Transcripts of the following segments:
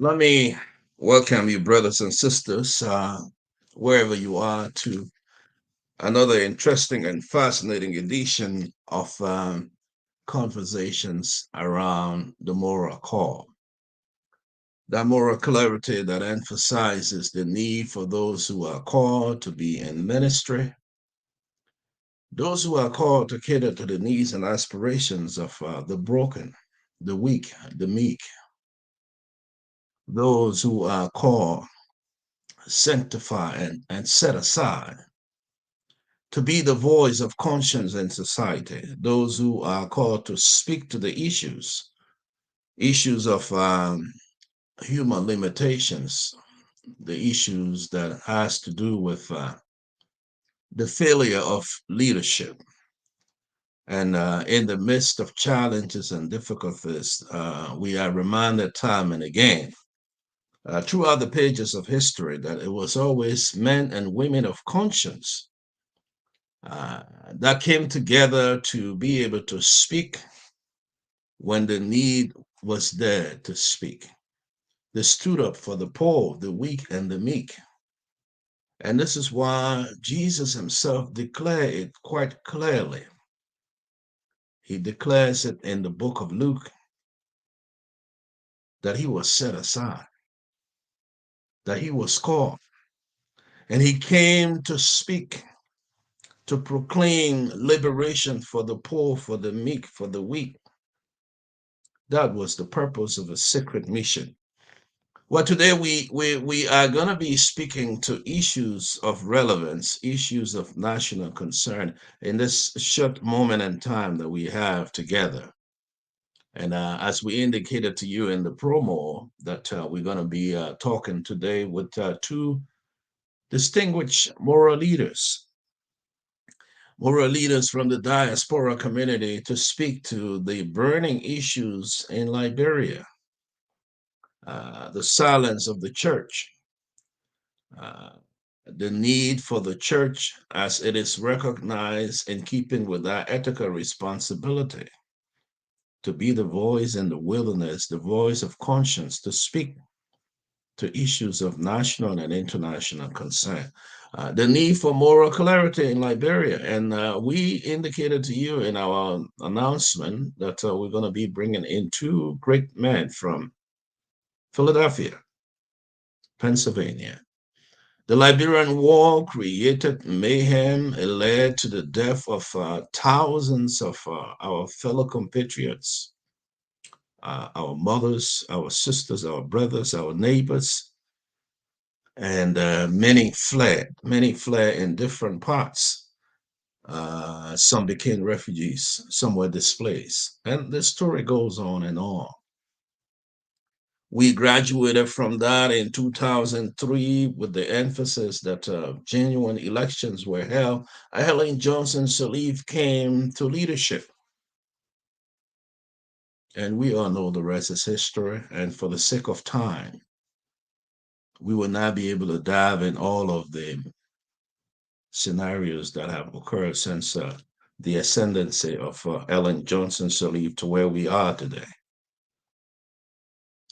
Let me welcome you, brothers and sisters, wherever you are, to another interesting and fascinating edition of conversations around the moral call. That moral clarity that emphasizes the need for those who are called to be in ministry, those who are called to cater to the needs and aspirations of the broken, the weak, the meek, those who are called, sanctified, and set aside to be the voice of conscience in society, those who are called to speak to the issues of human limitations, the issues that has to do with the failure of leadership. And in the midst of challenges and difficulties, we are reminded time and again throughout the pages of history that it was always men and women of conscience uh, that came together to be able to speak when the need was there to speak. They stood up for the poor, the weak, and the meek. And this is why Jesus himself declared it quite clearly. He declares it in the book of Luke that he was set aside, that he was called, and he came to speak, to proclaim liberation for the poor, for the meek, for the weak. That was the purpose of a sacred mission. Well, today we are going to be speaking to issues of relevance, issues of national concern in this short moment in time that we have together. And as we indicated to you in the promo, that we're going to be talking today with two distinguished moral leaders from the diaspora community to speak to the burning issues in Liberia, the silence of the church, uh, the need for the church as it is recognized in keeping with our ethical responsibility to be the voice in the wilderness, the voice of conscience, to speak to issues of national and international concern. The need for moral clarity in Liberia. And we indicated to you in our announcement that we're going to be bringing in two great men from Philadelphia, Pennsylvania. The Liberian War created mayhem. It led to the death of thousands of our fellow compatriots, our mothers, our sisters, our brothers, our neighbors, and many fled in different parts. Some became refugees, some were displaced. And the story goes on and on. We graduated from that in 2003 with the emphasis that genuine elections were held. Ellen Johnson Sirleaf came to leadership. And we all know the rest is history. And for the sake of time, we will not be able to dive in all of the scenarios that have occurred since the ascendancy of Ellen Johnson Sirleaf to where we are today.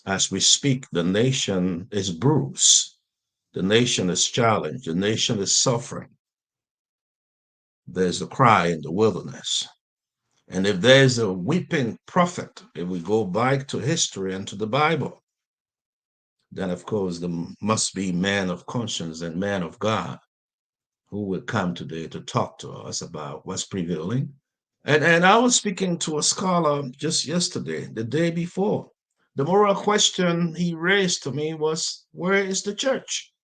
As we speak, the nation is bruised. The nation is challenged. The nation is suffering. There's a cry in the wilderness. And if there's a weeping prophet, if we go back to history and to the Bible, then of course there must be men of conscience and men of God who will come today to talk to us about what's prevailing. And I was speaking to a scholar just yesterday, the day before. The moral question he raised to me was, where is the church?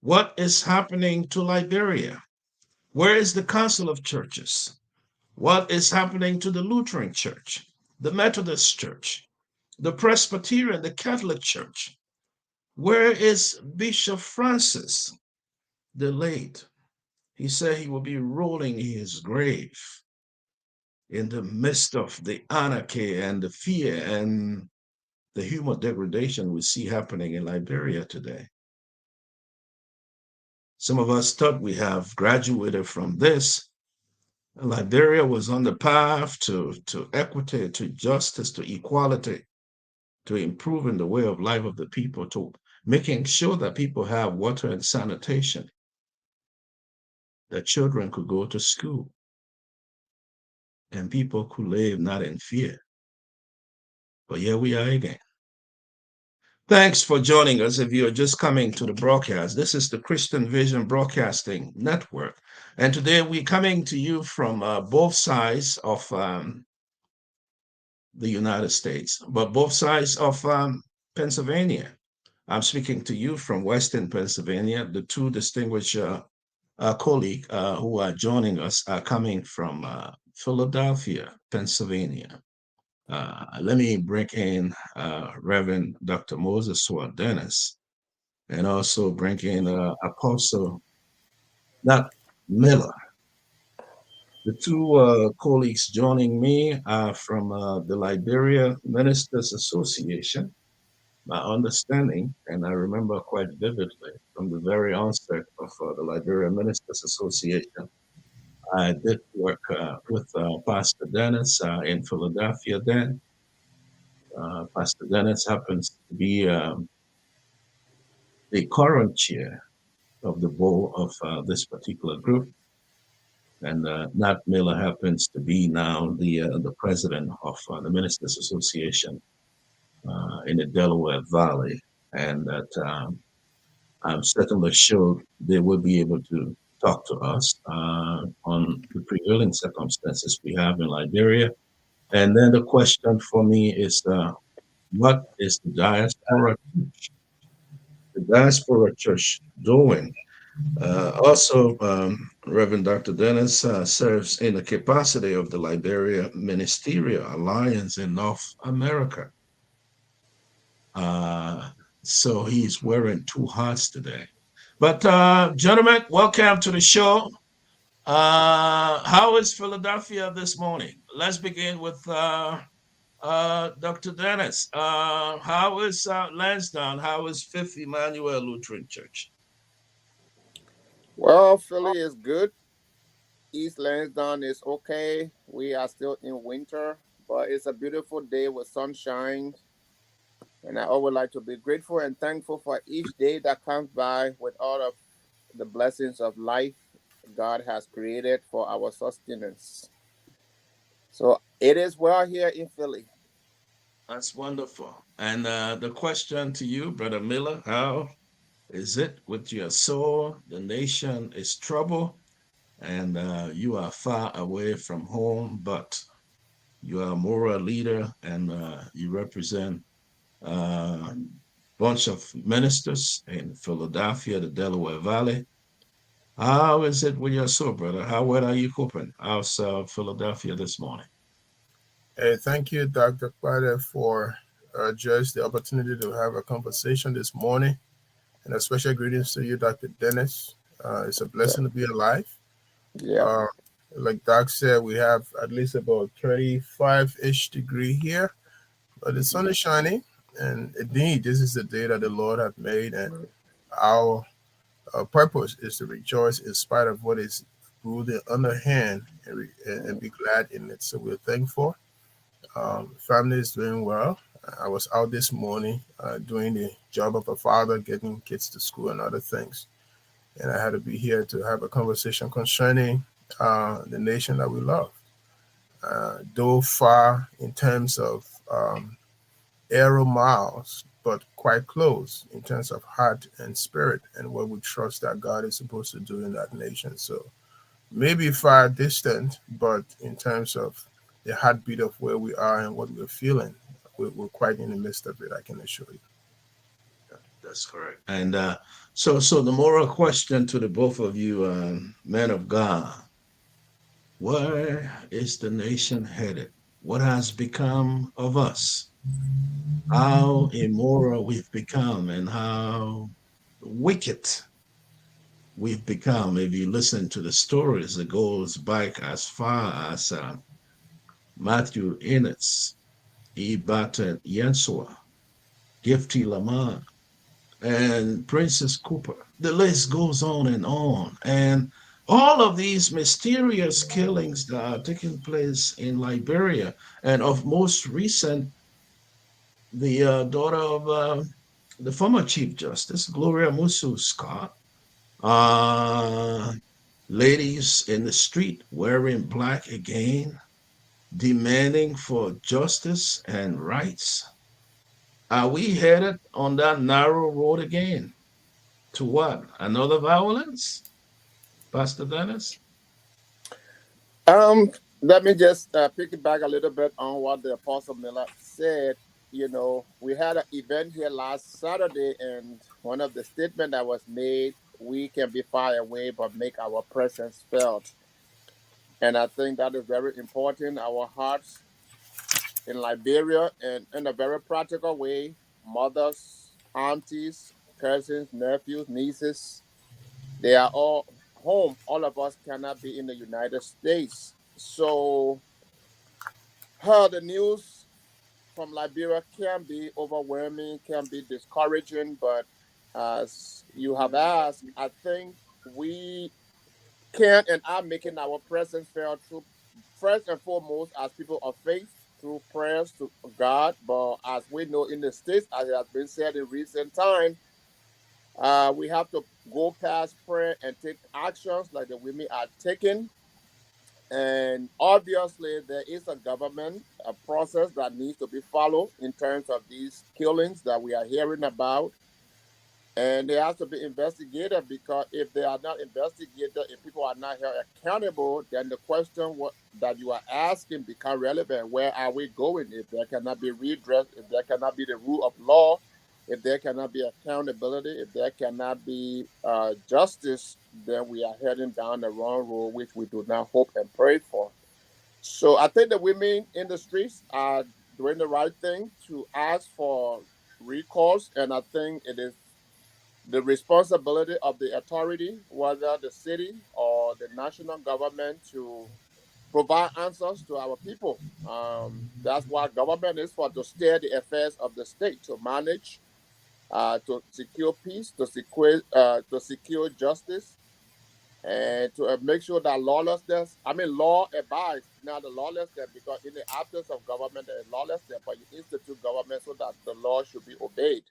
What is happening to Liberia? Where is the Council of Churches? What is happening to the Lutheran Church, the Methodist Church, the Presbyterian, the Catholic Church? Where is Bishop Francis, the late? He said he will be rolling in his grave in the midst of the anarchy and the fear and the human degradation we see happening in Liberia today. Some of us thought we have graduated from this. Liberia was on the path to equity, to justice, to equality. to improving the way of life of the people, to making sure that people have water and sanitation, that children could go to school, and people could live not in fear. But here we are again. Thanks for joining us. If you're just coming to the broadcast, this is the Christian Vision Broadcasting Network. And today we're coming to you from both sides of the United States, but both sides of Pennsylvania. I'm speaking to you from Western Pennsylvania. The two distinguished colleagues who are joining us are coming from Philadelphia, Pennsylvania. Let me bring in Reverend Dr. Moses Suah Dennis, and also bring in Apostle Nat Miller. The two colleagues joining me are from the Liberia Ministers Association. My understanding, and I remember quite vividly from the very onset of the Liberia Ministers Association, I did work with Pastor Dennis in Philadelphia then. Pastor Dennis happens to be the current chair of the board of this particular group. And Nat Miller happens to be now the president of the Ministers Association in the Delaware Valley. And that I'm certainly sure they will be able to talk to us on the prevailing circumstances we have in Liberia. And then the question for me is, what is the Diaspora Church? The Diaspora Church doing? Also, Reverend Dr. Dennis serves in the capacity of the Liberia Ministerial Alliance in North America. So he's wearing two hats today. But gentlemen, welcome to the show. How is Philadelphia this morning? Let's begin with Dr. Dennis. How is Lansdowne? How is Fifth Emmanuel Lutheran Church? Well, Philly is good. East Lansdowne is okay. We are still in winter, but it's a beautiful day with sunshine. And I always like to be grateful and thankful for each day that comes by with all of the blessings of life God has created for our sustenance. So it is well here in Philly. That's wonderful. And the question to you, Brother Miller, how is it with your soul? The nation is troubled, and you are far away from home, but you are a moral leader, and you represent a bunch of ministers in Philadelphia, the Delaware Valley. How is it with your soul, brother? How well are you coping? How's Philadelphia this morning? Hey, thank you, Dr. Quade, for just the opportunity to have a conversation this morning. And a special greetings to you, Dr. Dennis. It's a blessing to be alive. Yeah. Like Doc said, we have at least about 35-ish degree here, but the sun is shining. And indeed, this is the day that the Lord has made, and our purpose is to rejoice in spite of what is good on the hand and be glad in it. So we're thankful. Family is doing well. I was out this morning doing the job of a father, getting kids to school and other things. And I had to be here to have a conversation concerning the nation that we love. Though far in terms of aero miles, but quite close in terms of heart and spirit and what we trust that God is supposed to do in that nation. So maybe far distant, but in terms of the heartbeat of where we are and what we're feeling, we're quite in the midst of it, I can assure you. That's correct. And so the moral question to the both of you, men of God, where is the nation headed? What has become of us? How immoral we've become and how wicked we've become. If you listen to the stories, it goes back as far as Matthew Innes, Ibata Yensua, Gifty Lamar, and Princess Cooper. The list goes on and on. And all of these mysterious killings that are taking place in Liberia, and of most recent, the daughter of the former Chief Justice, Gloria Musu Scott. Uh, Ladies in the street wearing black again, demanding for justice and rights. Are we headed on that narrow road again? To what? Another violence? Pastor Dennis? Um, Let me just piggyback a little bit on what the Apostle Miller said. You know, we had an event here last Saturday, and one of the statements that was made, we can be far away, but make our presence felt. And I think that is very important. Our hearts in Liberia, and in a very practical way, mothers, aunties, cousins, nephews, nieces, they are all home. All of us cannot be in the United States. So the news from Liberia can be overwhelming, can be discouraging, but as you have asked, I think we can and are making our presence felt through, first and foremost, as people of faith, through prayers to God. But as we know in the States, as it has been said in recent time, we have to go past prayer and take actions like the women are taking. And obviously, there is a government a process that needs to be followed in terms of these killings that we are hearing about. And they have to be investigated, because if they are not investigated, if people are not held accountable, then the question that you are asking become relevant. Where are we going if there cannot be redress, if there cannot be the rule of law, if there cannot be accountability, if there cannot be justice, then we are heading down the wrong road, which we do not hope and pray for. So I think the women in the streets are doing the right thing to ask for recourse, and I think it is the responsibility of the authority, whether the city or the national government, to provide answers to our people. That's what government is for, to steer the affairs of the state, to manage, to secure peace, to secure justice, and to make sure that lawlessness, I mean, law abides, not the lawlessness, because in the absence of government, there is lawlessness, but you institute government so that the law should be obeyed.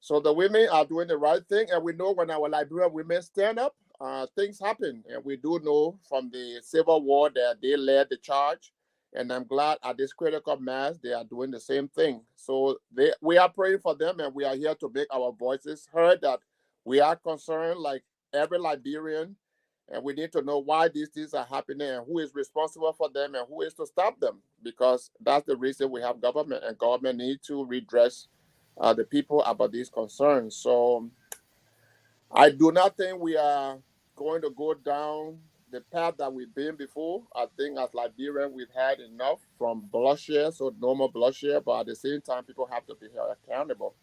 So the women are doing the right thing, and we know when our Liberian women stand up, things happen. And we do know from the Civil War that they led the charge, and I'm glad at this critical mass they are doing the same thing. So we are praying for them, and we are here to make our voices heard. That we are concerned, like every Liberian, and we need to know why these things are happening and who is responsible for them and who is to stop them, because that's the reason we have government, and government need to redress the people about these concerns. So I do not think we are going to go down the path that we've been before. I think as Liberian, we've had enough from bloodshed, so no more bloodshed, but at the same time, people have to be held accountable.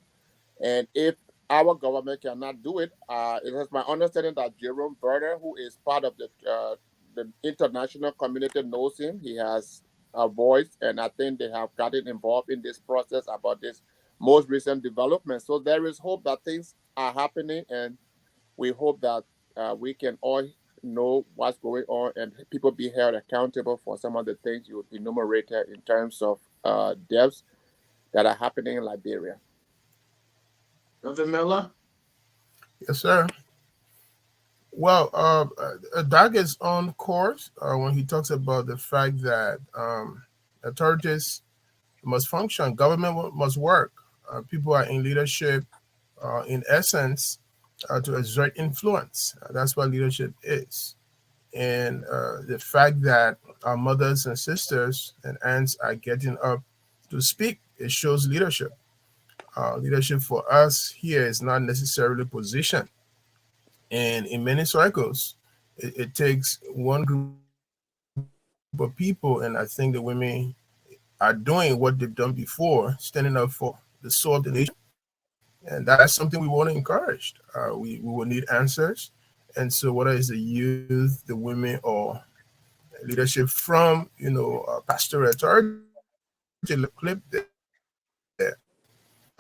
And if our government cannot do it, it is my understanding that Jerome Berger, who is part of the international community, knows him. He has a voice, and I think they have gotten involved in this process about this most recent development. So there is hope that things are happening, and we hope that we can all know what's going on and people be held accountable for some of the things you enumerated in terms of deaths that are happening in Liberia. Brother Miller? Yes, sir. Well, Doc is on course when he talks about the fact that authorities must function, government must work. People are in leadership, in essence, to exert influence. That's what leadership is. And the fact that our mothers and sisters and aunts are getting up to speak, it shows leadership. Leadership for us here is not necessarily position. And in many circles, it takes one group of people, and I think the women are doing what they've done before, standing up for the soul of the nation. And that's something we want to encourage. We will need answers. And so whether it's the youth, the women, or leadership from, pastoral authority, clip there.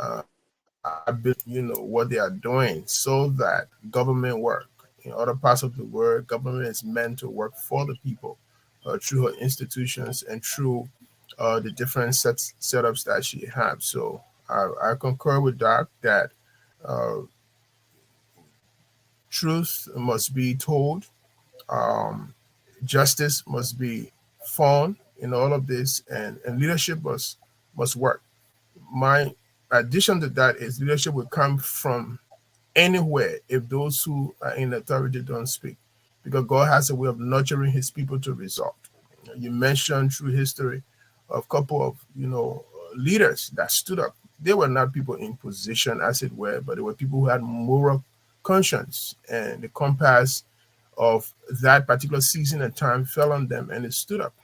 I believe, what they are doing so that government work. In other parts of the world, government is meant to work for the people through her institutions and through the different setups that she has. So I concur with Doc that uh, truth must be told, um, justice must be found in all of this, and leadership must work. My addition to that is leadership will come from anywhere if those who are in authority don't speak, because God has a way of nurturing His people to result. You mentioned through history a couple of leaders that stood up. They were not people in position, as it were, but they were people who had moral conscience, and the compass of that particular season and time fell on them, and it stood up.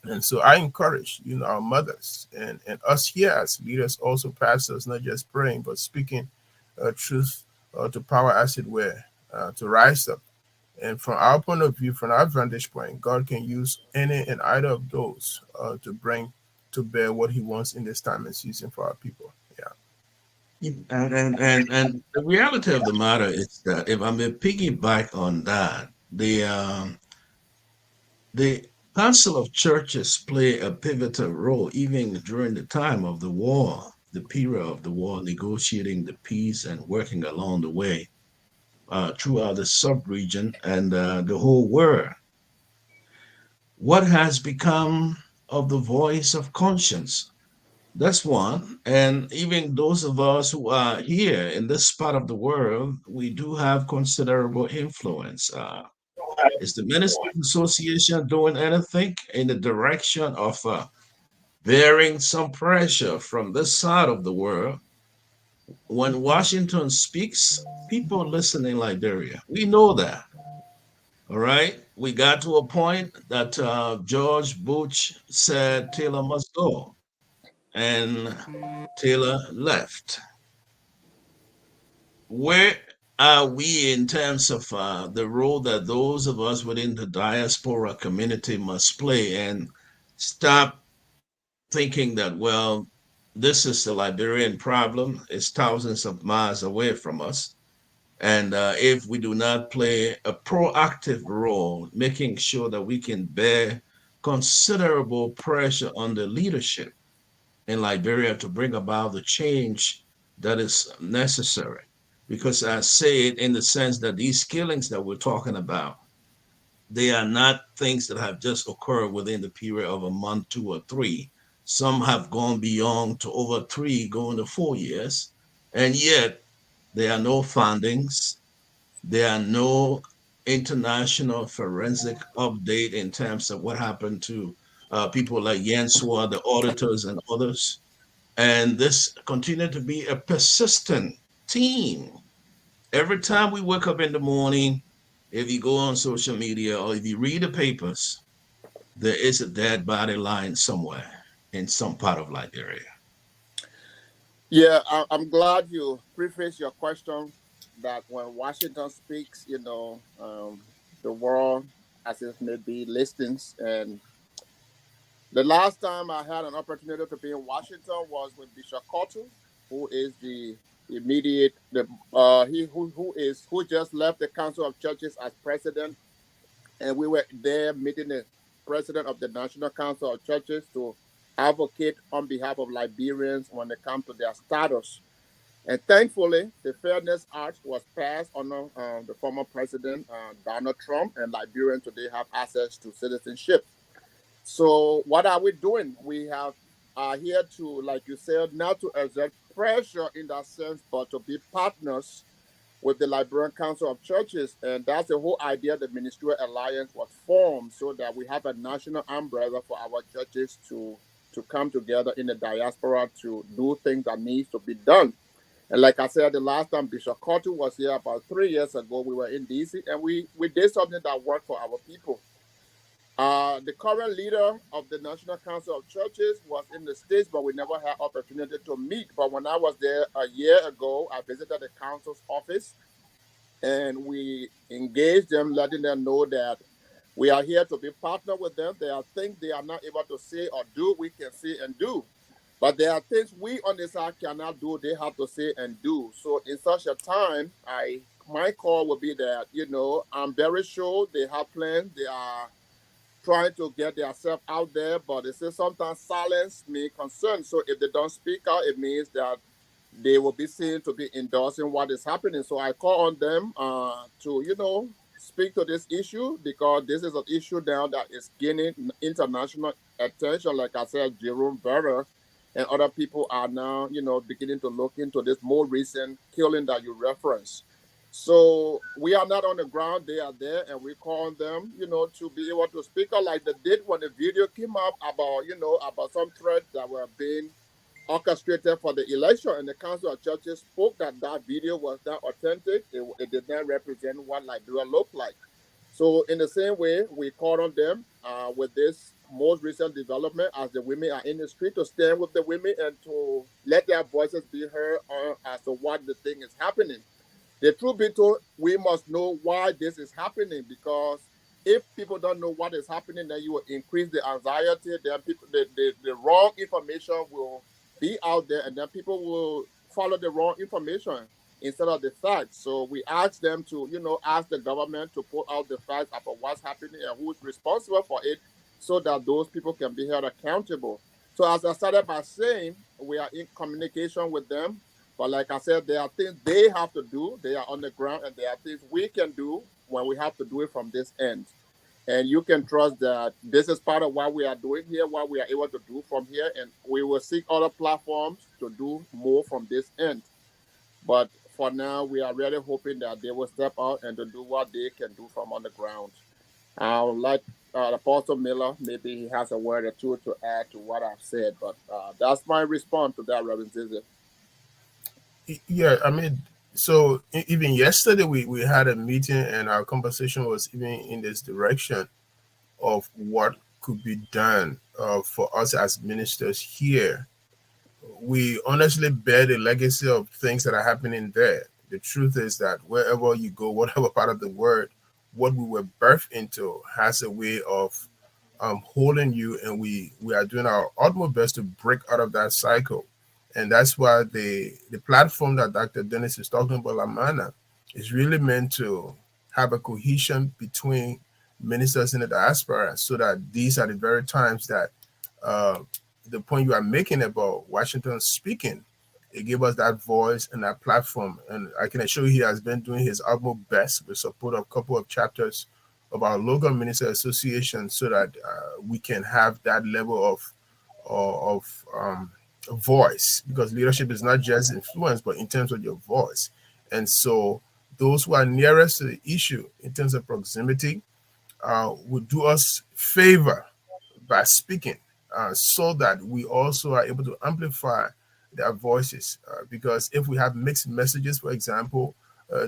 And so I encourage, our mothers and us here as leaders, also pastors, not just praying, but speaking truth to power, as it were, to rise up. And from our point of view, from our vantage point, God can use any and either of those to bring to bear what He wants in this time and season for our people. Yeah. And the reality of the matter is that if I may piggyback on that, the Council of Churches play a pivotal role even during the time of the war, the period of the war, negotiating the peace and working along the way throughout the sub-region and the whole world. What has become of the voice of conscience? That's one. And even those of us who are here in this part of the world, we do have considerable influence. Is the Ministers Association doing anything in the direction of bearing some pressure from this side of the world? When Washington speaks, people listen in Liberia. We know that. All right. We got to a point that George Bush said Taylor must go, and Taylor left. Where are we in terms of the role that those of us within the diaspora community must play, and stop thinking that, well, this is the Liberian problem, it's thousands of miles away from us. And if we do not play a proactive role, making sure that we can bear considerable pressure on the leadership in Liberia to bring about the change that is necessary. Because I say it in the sense that these killings that we're talking about, they are not things that have just occurred within the period of a month, 2 or 3. Some have gone beyond to over 3, going to 4 years. And yet there are no findings. There are no international forensic update in terms of what happened to people like Suah, the auditors, and others. And this continued to be a persistent theme. Every time we wake up in the morning, if you go on social media or if you read the papers, there is a dead body lying somewhere in some part of Liberia. Yeah, I'm glad you preface your question that when Washington speaks, the world, as it may be, listens. And the last time I had an opportunity to be in Washington was with Bishop Cotto, who is the immediate he who just left the Council of Churches as president, and we were there meeting the president of the National Council of Churches to advocate on behalf of Liberians when it comes to their status. And thankfully, the Fairness Act was passed under the former president, Donald Trump, and Liberians today have access to citizenship. So what are we doing? We are here to, like you said, not to exert pressure in that sense, but to be partners with the Liberian Council of Churches. And that's the whole idea the Ministerial Alliance was formed, so that we have a national umbrella for our churches to come together in the diaspora to do things that needs to be done. And like I said, the last time Bishop Cotto was here about 3 years ago, we were in DC, and we did something that worked for our people. The current leader of the National Council of Churches was in the States, but we never had opportunity to meet. But when I was there a year ago, I visited the council's office, and we engaged them, letting them know that we are here to be partner with them. There are things they are not able to say or do, we can say and do. But there are things we on this side cannot do, they have to say and do. So in such a time, my call would be that, I'm very sure they have plans. They are trying to get themselves out there, but they say sometimes silence means concern. So if they don't speak out, it means that they will be seen to be endorsing what is happening. So I call on them to, speak to this issue, because this is an issue now that is gaining international attention. Like I said, Jerome Vera and other people are now, beginning to look into this more recent killing that you referenced. So we are not on the ground; they are there, and we call on them, to be able to speak out like they did when the video came up about, about some threats that were being orchestrated for the election, and the Council of Churches spoke that that video was not authentic. It did not represent what Liberia looked like. So in the same way, we called on them with this most recent development, as the women are in the street, to stand with the women and to let their voices be heard as to what the thing is happening. The truth be told, we must know why this is happening, because if people don't know what is happening, then you will increase the anxiety. Then people, the wrong information will be out there, and then people will follow the wrong information instead of the facts. So we ask them to, ask the government to put out the facts about what's happening and who's responsible for it, so that those people can be held accountable. So as I started by saying, we are in communication with them. But like I said, there are things they have to do. They are on the ground, and there are things we can do when we have to do it from this end. And you can trust that this is part of what we are doing here, what we are able to do from here, and we will seek other platforms to do more from this end. But for now, we are really hoping that they will step out and to do what they can do from on the ground. Like Apostle Miller, maybe he has a word or two to add to what I've said, but that's my response to that, Reverend Zizi. Yeah, I mean, so even yesterday we had a meeting, and our conversation was even in this direction of what could be done for us as ministers here. We honestly bear the legacy of things that are happening there. The truth is that wherever you go, whatever part of the world, what we were birthed into has a way of holding you, and we are doing our utmost best to break out of that cycle. And that's why the platform that Dr. Dennis is talking about, Lamana, is really meant to have a cohesion between ministers in the diaspora, so that these are the very times that the point you are making about Washington speaking, it gave us that voice and that platform. And I can assure you, he has been doing his utmost best with support of a couple of chapters of our local Ministers Association, so that we can have that level of voice, because leadership is not just influence, but in terms of your voice. And so those who are nearest to the issue in terms of proximity would do us favor by speaking, so that we also are able to amplify their voices. Because if we have mixed messages, for example,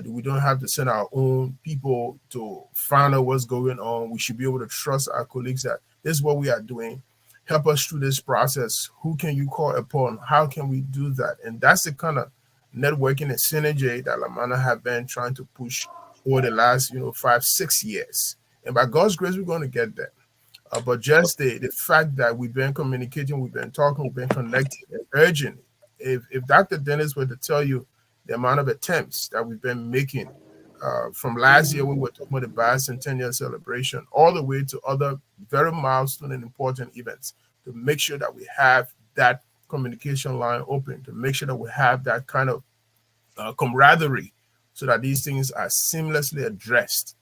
we don't have to send our own people to find out what's going on. We should be able to trust our colleagues that this is what we are doing. Help us through this process. Who can you call upon? How can we do that? And that's the kind of networking and synergy that Lamana have been trying to push over the last 5-6 years. And by God's grace, we're going to get there. But just the fact that we've been communicating, we've been talking, we've been connecting and urging. If Dr. Dennis were to tell you the amount of attempts that we've been making from last year, we were talking about the bicentennial celebration, all the way to other very milestone and important events, to make sure that we have that communication line open, to make sure that we have that kind of camaraderie, so that these things are seamlessly addressed.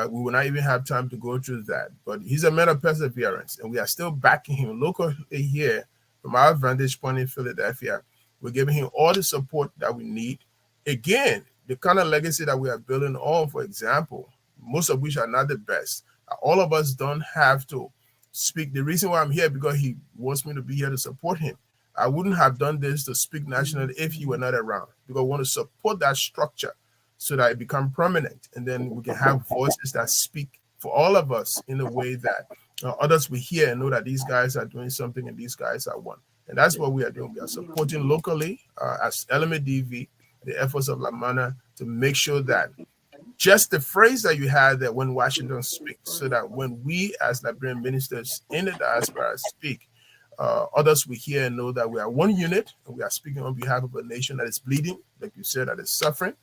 We will not even have time to go through that. But he's a man of perseverance, and we are still backing him locally here from our vantage point in Philadelphia. We're giving him all the support that we need. Again, the kind of legacy that we are building on, for example, most of which are not the best. All of us don't have to speak. The reason why I'm here, because he wants me to be here to support him. I wouldn't have done this to speak nationally if you were not around, because I want to support that structure so that it become permanent, and then we can have voices that speak for all of us in a way that others will hear and know that these guys are doing something and these guys are one. And that's what we are doing. We are supporting locally as LMADV, the efforts of Lamana, to make sure that just the phrase that you had that when Washington speaks, so that when we as Liberian ministers in the diaspora speak, others will hear and know that we are one unit, and we are speaking on behalf of a nation that is bleeding, like you said, that is suffering.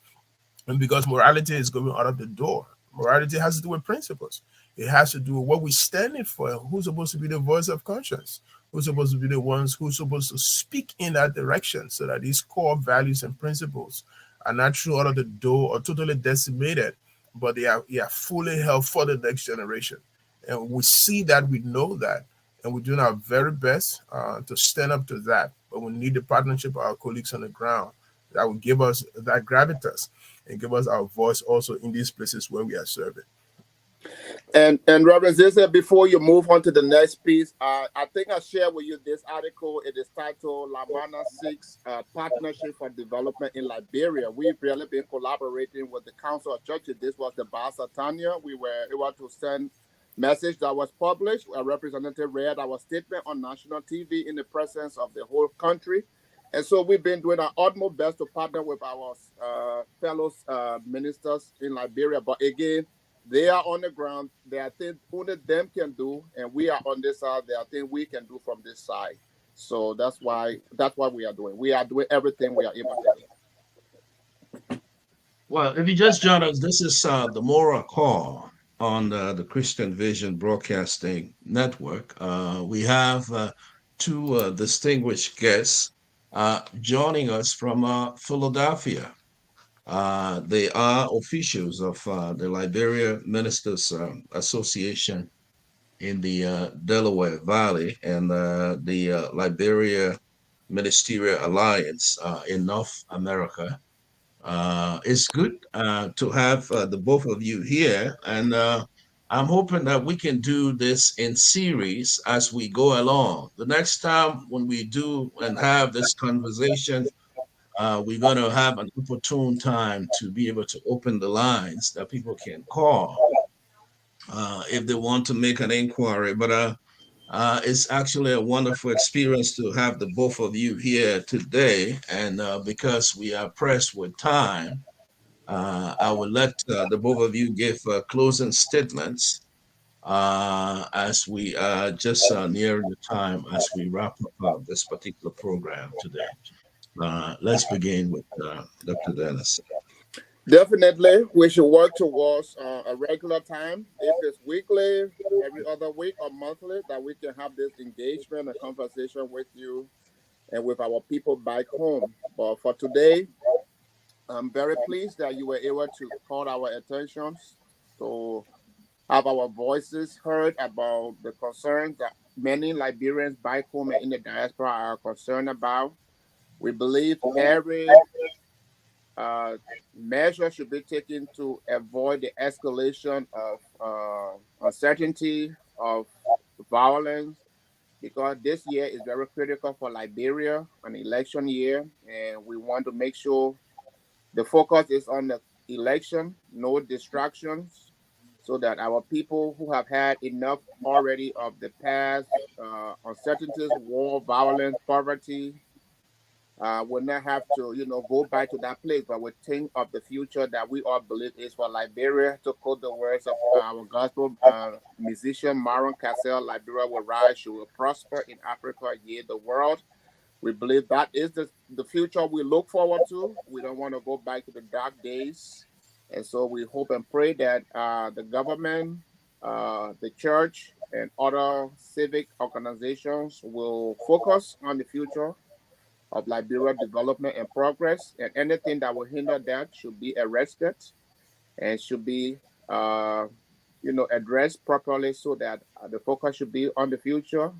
And because morality is going out of the door, morality has to do with principles. It has to do with what we're standing for. Who's supposed to be the voice of conscience? Who's supposed to be the ones who's supposed to speak in that direction so that these core values and principles are not thrown out of the door or totally decimated, but they are fully held for the next generation. And we see that, we know that, and we're doing our very best to stand up to that. But we need the partnership of our colleagues on the ground that will give us that gravitas and give us our voice also in these places where we are serving. And Reverend Zizek, before you move on to the next piece, I think I shared with you this article. It is titled Lamana Seeks Partnership for Development in Liberia. We've really been collaborating with the Council of Churches. This was the Basa Tanya. We were able to send message that was published. A representative read our statement on national TV in the presence of the whole country. And so we've been doing our utmost best to partner with our fellow ministers in Liberia. But again, they are on the ground. There are things only them can do, and we are on this side. There are things we can do from this side. So that's why we are doing. We are doing everything we are able to do. Well, if you just joined us, this is the Mora Call on the Christian Vision Broadcasting Network. We have two distinguished guests joining us from Philadelphia. They are officials of the Liberia Ministers Association in the Delaware Valley and the Liberia Ministerial Alliance in North America. It's good to have the both of you here, and I'm hoping that we can do this in series as we go along. The next time when we do and have this conversation, we're going to have an opportune time to be able to open the lines that people can call if they want to make an inquiry. But it's actually a wonderful experience to have the both of you here today. And because we are pressed with time, I will let the both of you give closing statements as we just near the time as we wrap up this particular program today. Let's begin with Dr. Dennis. Definitely, we should work towards a regular time. If it's weekly, every other week, or monthly, that we can have this engagement, a conversation with you and with our people back home. But for today, I'm very pleased that you were able to call our attentions to have our voices heard about the concerns that many Liberians back home and in the diaspora are concerned about. We believe every measure should be taken to avoid the escalation of uncertainty, of violence, because this year is very critical for Liberia, an election year, and we want to make sure the focus is on the election, no distractions, so that our people who have had enough already of the past uncertainties, war, violence, poverty, will not have to, go back to that place, but we think of the future that we all believe is for Liberia. To quote the words of our gospel musician Maron Cassell, Liberia will rise, she will prosper in Africa, yea, the world. We believe that is the future we look forward to. We don't want to go back to the dark days. And so we hope and pray that the government, the church, and other civic organizations will focus on the future of Liberia development and progress, and anything that will hinder that should be arrested and should be, addressed properly, so that the focus should be on the future,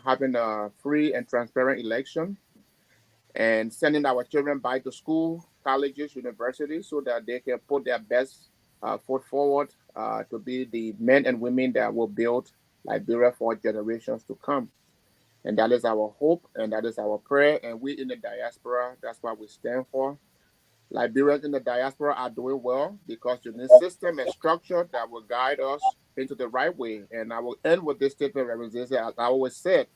having a free and transparent election, and sending our children back to school, colleges, universities, so that they can put their best foot forward to be the men and women that will build Liberia for generations to come. And that is our hope, and that is our prayer. And we in the diaspora, that's what we stand for. Liberians in the diaspora are doing well because the new system and structure that will guide us into the right way. And I will end with this statement, Reverend Zizek. As I always said,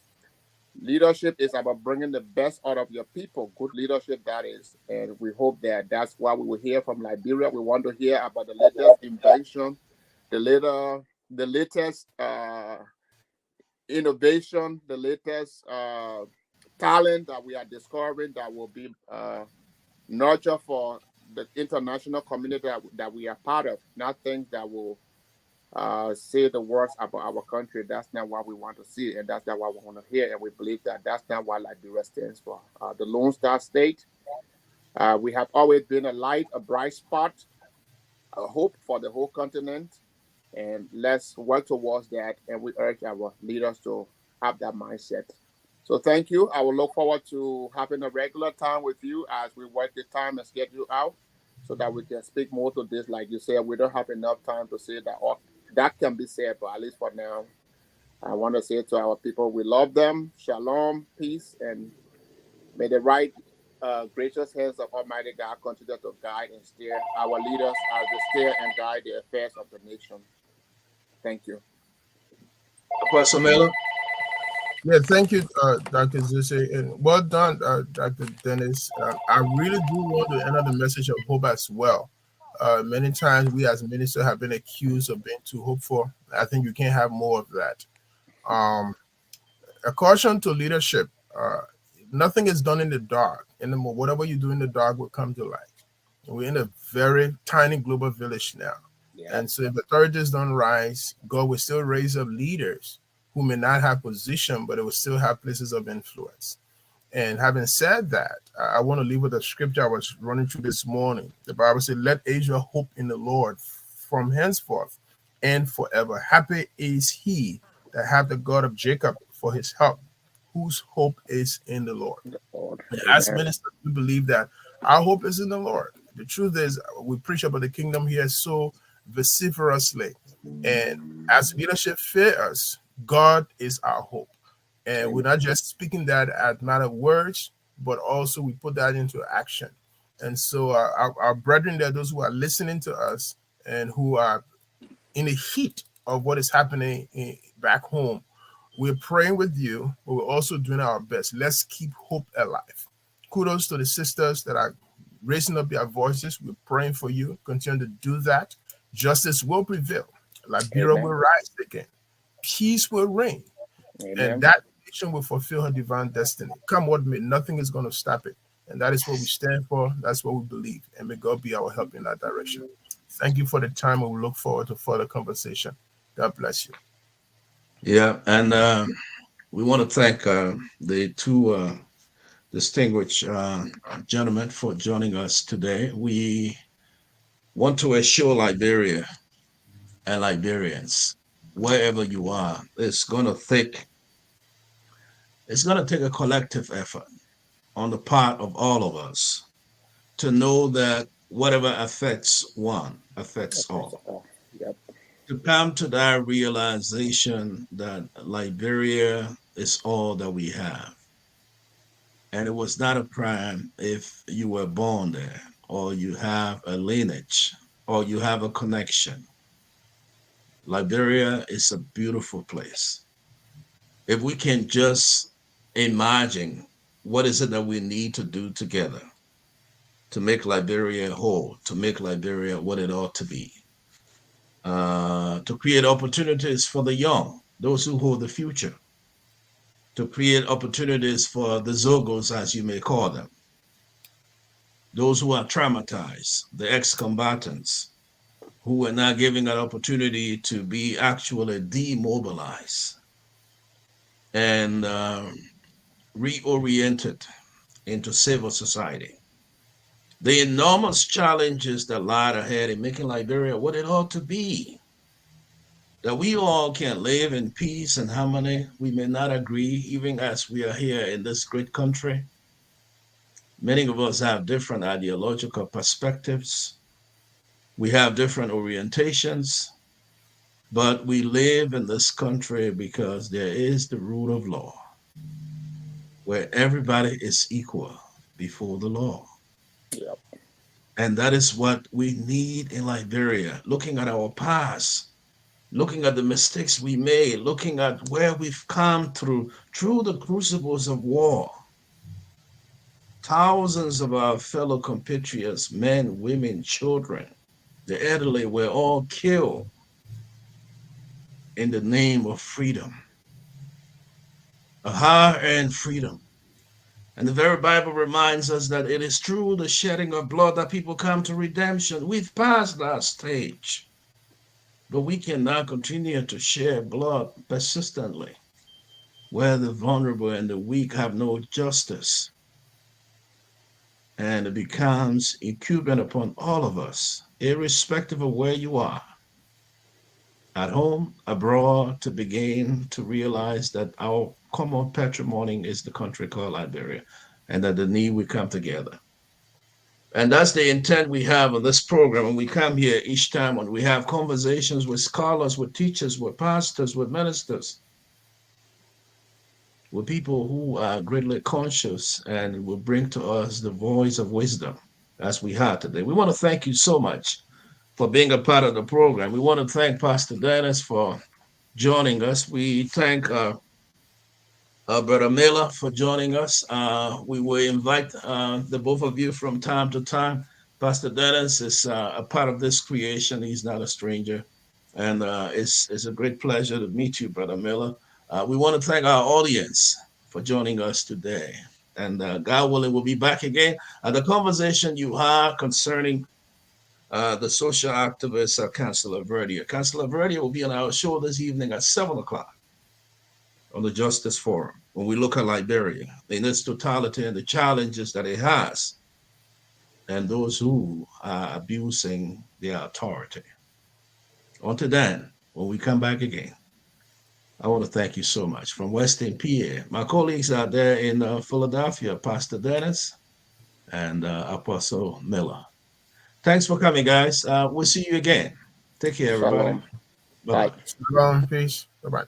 leadership is about bringing the best out of your people. Good leadership, that is. And we hope that that's what we will hear from Liberia. We want to hear about the latest invention, the latest innovation, the latest talent that we are discovering that will be nurture for the international community that we are part of, not things that will say the worst about our country. That's not what we want to see, and that's not what we want to hear. And we believe that that's not what Liberia stands for. The Lone Star State. We have always been a light, a bright spot, a hope for the whole continent, and let's work towards that. And we urge our leaders to have that mindset. So thank you. I will look forward to having a regular time with you as we work the time and schedule out so that we can speak more to this. Like you said, we don't have enough time to say that all that can be said, but at least for now, I want to say to our people, we love them. Shalom, peace, and may the right gracious hands of Almighty God continue to guide and steer our leaders as they steer and guide the affairs of the nation. Thank you. Apostle Miller? Yeah, thank you, Dr. Zuse, and well done, Dr. Dennis. I really do want to enter the message of hope as well. Many times we as ministers have been accused of being too hopeful. I think you can't have more of that. A caution to leadership: nothing is done in the dark. Whatever you do in the dark will come to light. We're in a very tiny global village now. Yeah. And so if the authorities don't rise, God will still raise up leaders who may not have position, but it will still have places of influence. And having said that, I want to leave with a scripture I was running through this morning. The Bible said, let Israel hope in the Lord from henceforth and forever. Happy is he that hath the God of Jacob for his help, whose hope is in the Lord. As ministers, we believe that our hope is in the Lord. The truth is, we preach about the kingdom here so vociferously. And as leadership fails, God is our hope. And we're not just speaking that as matter of words, but also we put that into action. And so our brethren there, those who are listening to us and who are in the heat of what is happening back home, we're praying with you, but we're also doing our best. Let's keep hope alive. Kudos to the sisters that are raising up their voices. We're praying for you. Continue to do that. Justice will prevail. Liberia will rise again. Peace will reign. Amen. And that nation will fulfill her divine destiny. Come what may, nothing is going to stop it. And that is what we stand for. That's what we believe. And may God be our help in that direction. Thank you for the time. We look forward to further conversation. God bless you. Yeah, and we want to thank the two distinguished gentlemen for joining us today. We want to assure Liberia and Liberians, wherever you are, it's going to take a collective effort on the part of all of us to know that whatever affects one affects all. Yep. To come to that realization that Liberia is all that we have. And it was not a crime if you were born there, or you have a lineage, or you have a connection. Liberia is a beautiful place. If we can just imagine what is it that we need to do together to make Liberia whole, to make Liberia what it ought to be, to create opportunities for the young, those who hold the future, to create opportunities for the Zogos, as you may call them, those who are traumatized, the ex-combatants, who are now giving an opportunity to be actually demobilized and reoriented into civil society. The enormous challenges that lie ahead in making Liberia what it ought to be, that we all can live in peace and harmony. We may not agree, even as we are here in this great country. Many of us have different ideological perspectives. We have different orientations, but we live in this country because there is the rule of law, where everybody is equal before the law. Yep. And that is what we need in Liberia, looking at our past, looking at the mistakes we made, looking at where we've come through the crucibles of war. Thousands of our fellow compatriots, men, women, children, the elderly were all killed in the name of freedom, a hard-earned freedom. And the very Bible reminds us that it is through the shedding of blood that people come to redemption. We've passed that stage. But we cannot continue to share blood persistently, where the vulnerable and the weak have no justice. And it becomes incumbent upon all of us, irrespective of where you are, at home, abroad, to begin to realize that our common patrimony is the country called Liberia, and that the need we come together. And that's the intent we have on this program. And we come here each time when we have conversations with scholars, with teachers, with pastors, with ministers, with people who are greatly conscious and will bring to us the voice of wisdom as we have today. We want to thank you so much for being a part of the program. We want to thank Pastor Dennis for joining us. We thank Brother Miller for joining us. We will invite the both of you from time to time. Pastor Dennis is a part of this creation. He's not a stranger. And it's a great pleasure to meet you, Brother Miller. We want to thank our audience for joining us today. And God willing, we'll be back again. The conversation you have concerning the social activist, Councilor Verdia. Councilor Verdia will be on our show this evening at 7 o'clock on the Justice Forum when we look at Liberia in its totality and the challenges that it has and those who are abusing their authority. Until then, when we come back again, I want to thank you so much. From Western PA, my colleagues out there in Philadelphia, Pastor Dennis and Apostle Miller. Thanks for coming, guys. We'll see you again. Take care, everybody. Shalom. Bye-bye. Bye. Shalom, peace. Bye-bye.